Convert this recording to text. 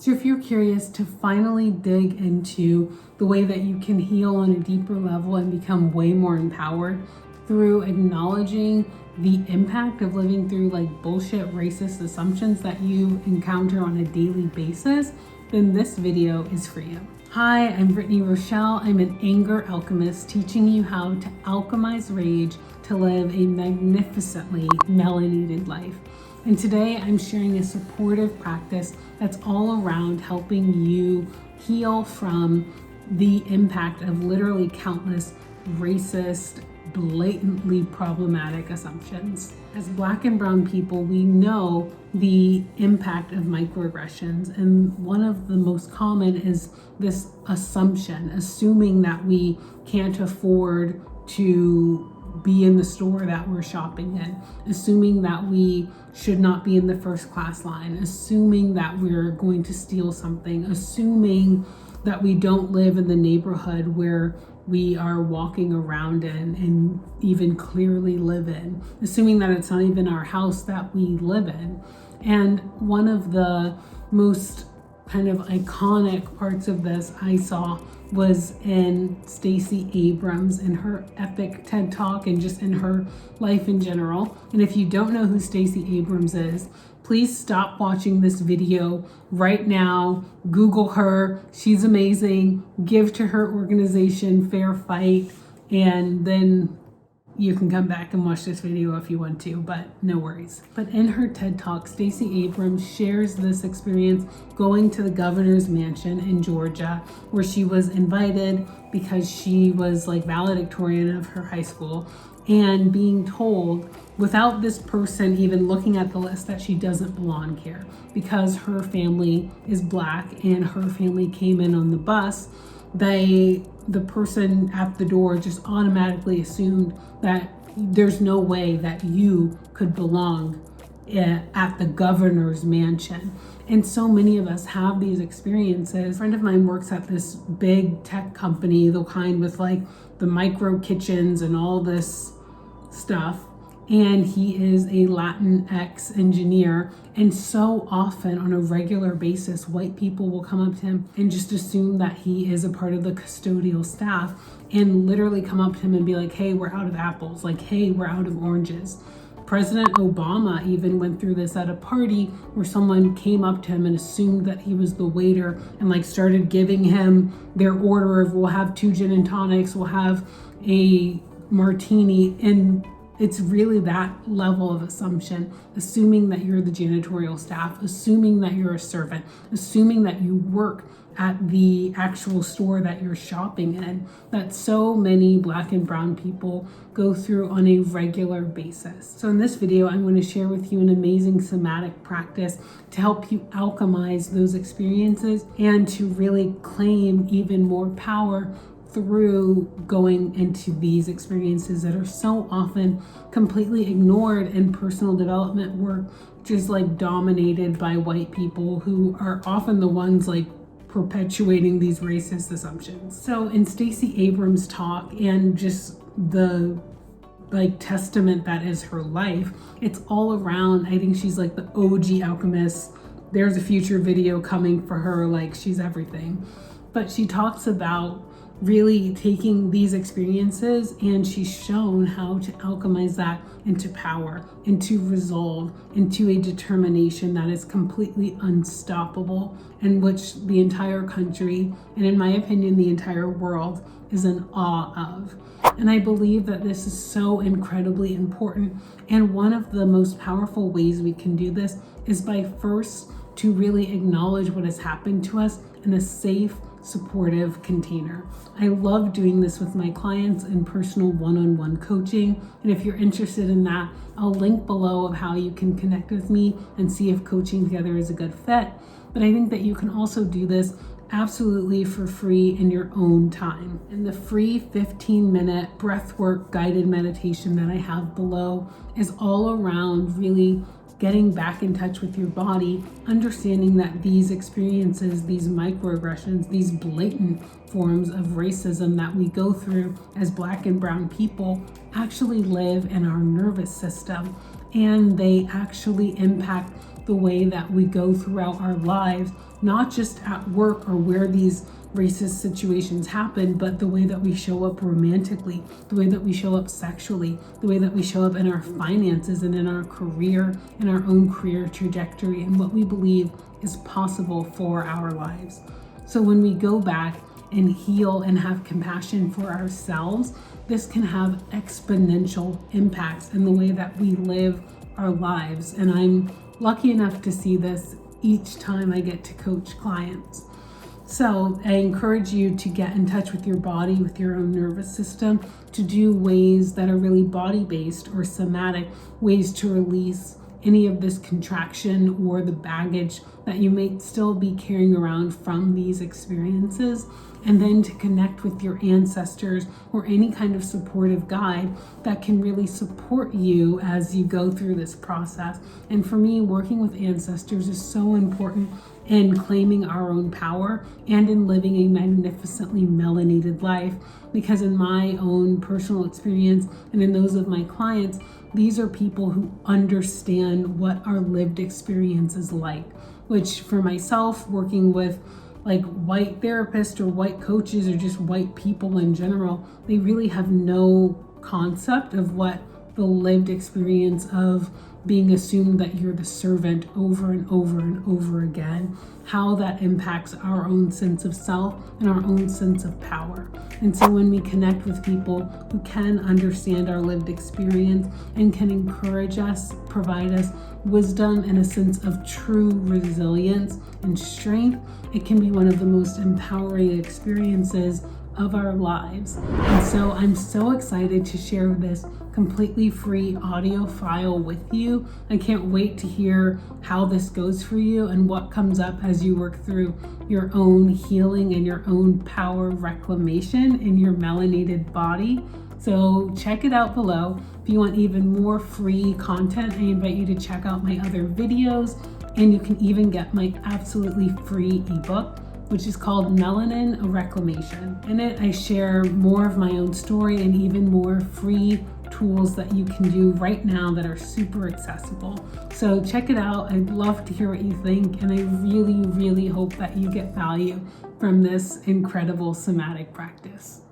So if you're curious to finally dig into the way that you can heal on a deeper level and become way more empowered through acknowledging the impact of living through like bullshit racist assumptions that you encounter on a daily basis, then this video is for you. Hi, I'm Brittany Rochelle. I'm an anger alchemist teaching you how to alchemize rage to live a magnificently melanated life. And today I'm sharing a supportive practice that's all around helping you heal from the impact of literally countless racist, blatantly problematic assumptions. As Black and brown people, we know the impact of microaggressions, and one of the most common is this assumption, assuming that we can't afford to be in the store that we're shopping in, assuming that we should not be in the first class line, assuming that we're going to steal something, assuming that we don't live in the neighborhood where we are walking around in and even clearly live in, assuming that it's not even our house that we live in. And one of the most kind of iconic parts of this I saw was in Stacey Abrams in her epic TED Talk and just in her life in general. And if you don't know who Stacey Abrams is, please stop watching this video right now. Google her. She's amazing. Give to her organization Fair Fight, and then you can come back and watch this video if you want to, but no worries. But in her TED Talk, Stacey Abrams shares this experience going to the governor's mansion in Georgia, where she was invited because she was like valedictorian of her high school, and being told without this person even looking at the list that she doesn't belong here because her family is Black and her family came in on the bus. The person at the door just automatically assumed that there's no way that you could belong at the governor's mansion. And so many of us have these experiences. A friend of mine works at this big tech company, the kind with like the micro kitchens and all this stuff. And he is a Latinx engineer. And so often on a regular basis, white people will come up to him and just assume that he is a part of the custodial staff and literally come up to him and be like, hey, we're out of apples. Like, hey, we're out of oranges. President Obama even went through this at a party where someone came up to him and assumed that he was the waiter and like started giving him their order of, we'll have 2 gin and tonics, we'll have a martini. And it's really that level of assumption, assuming that you're the janitorial staff, assuming that you're a servant, assuming that you work at the actual store that you're shopping in, that so many Black and brown people go through on a regular basis. So in this video, I'm going to share with you an amazing somatic practice to help you alchemize those experiences and to really claim even more power through going into these experiences that are so often completely ignored in personal development work, just like dominated by white people who are often the ones like perpetuating these racist assumptions. So in Stacey Abrams' talk and just the like testament that is her life, it's all around, I think she's like the OG alchemist. There's a future video coming for her, like she's everything. But she talks about really taking these experiences and she's shown how to alchemize that into power, into resolve, into a determination that is completely unstoppable, and which the entire country, and in my opinion, the entire world is in awe of. And I believe that this is so incredibly important. And one of the most powerful ways we can do this is by first to really acknowledge what has happened to us in a safe, supportive container. I love doing this with my clients in personal one-on-one coaching. And if you're interested in that, I'll link below of how you can connect with me and see if coaching together is a good fit. But I think that you can also do this absolutely for free in your own time. And the free 15-minute breathwork guided meditation that I have below is all around really getting back in touch with your body, understanding that these experiences, these microaggressions, these blatant forms of racism that we go through as Black and brown people actually live in our nervous system, and they actually impact the way that we go throughout our lives, not just at work or where these racist situations happen, but the way that we show up romantically, the way that we show up sexually, the way that we show up in our finances and in our career, in our own career trajectory, and what we believe is possible for our lives. So when we go back and heal and have compassion for ourselves, this can have exponential impacts in the way that we live our lives. And I'm lucky enough to see this each time I get to coach clients. So I encourage you to get in touch with your body, with your own nervous system, to do ways that are really body-based or somatic, ways to release any of this contraction or the baggage that you may still be carrying around from these experiences, and then to connect with your ancestors or any kind of supportive guide that can really support you as you go through this process. And for me, working with ancestors is so important in claiming our own power and in living a magnificently melanated life, because in my own personal experience and in those of my clients, these are people who understand what our lived experience is like, which for myself, working with like white therapists or white coaches or just white people in general, they really have no concept of what the lived experience of being assumed that you're the servant over and over and over again, how that impacts our own sense of self and our own sense of power. And so when we connect with people who can understand our lived experience and can encourage us, provide us wisdom and a sense of true resilience and strength, it can be one of the most empowering experiences of our lives. And so I'm so excited to share this completely free audio file with you. I can't wait to hear how this goes for you and what comes up as you work through your own healing and your own power reclamation in your melanated body. So check it out below. If you want even more free content, I invite you to check out my other videos, and you can even get my absolutely free ebook, which is called Melanin, a Reclamation. In it, I share more of my own story and even more free tools that you can do right now that are super accessible. So check it out. I'd love to hear what you think, and I really, really hope that you get value from this incredible somatic practice.